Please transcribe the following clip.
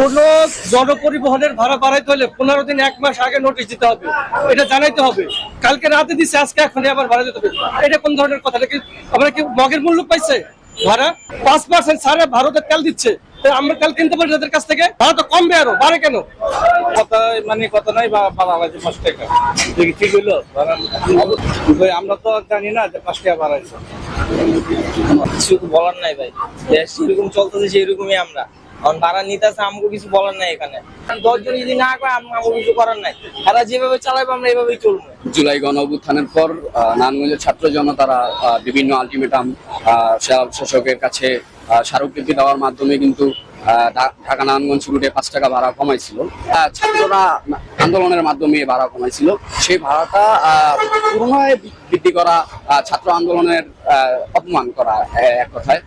কোন জনপরিবহনের ভাড়া বাড়াইতে হলে 15 দিন 1 মাস আগে নোটিশ দিতে হবে, এটা জানাইতে হবে। কালকে রাতে দিচ্ছে, আজকে এখনই আবার ভাড়া দিতে হবে, এটা কোন ধরনের কথা? কি আমরা কি মগের মূল্য পাইছে? ভাড়া 5% ছাড়ে ভারতের তেল দিচ্ছে, আমরা তেল কিনতে পারি তাদের কাছ থেকে, ভাড়া তো কমবে, আরো বাড়ে কেন? কথা মানে কথা নাই বা বাড়াইছে 5 টাকা, ঠিক হইলো? আমরা তো জানি না যে 5 টাকা বাড়াইছে। কিছু বলার নাই ভাই, দেশ যেরকম চলতেছে সেরকমই আমরা এখন ভাড়া নিতে আছে, আমাকে কিছু বলার নাই। এখানে 10 জন যদি না করে আমাকে কিছু করার নাই, তারা যেভাবে চালাবো আমরা এভাবেই চলবো। জুলাই গণ অভ্যুত্থানের পর নারায়ণগঞ্জের ছাত্র জনতারা বিভিন্ন আলটিমেটাম শাসকের কাছে স্মারকলিপি দেওয়ার মাধ্যমে কিন্তু ঢাকা নারায়ণগঞ্জ রুটে 5 টাকা ভাড়া কমাইছিল। ছাত্ররা আন্দোলনের মাধ্যমে ভাড়া কমাইছিল, সেই ভাড়াটা পুনরায় বৃদ্ধি করা ছাত্র আন্দোলনের অপমান করা এক কথায়।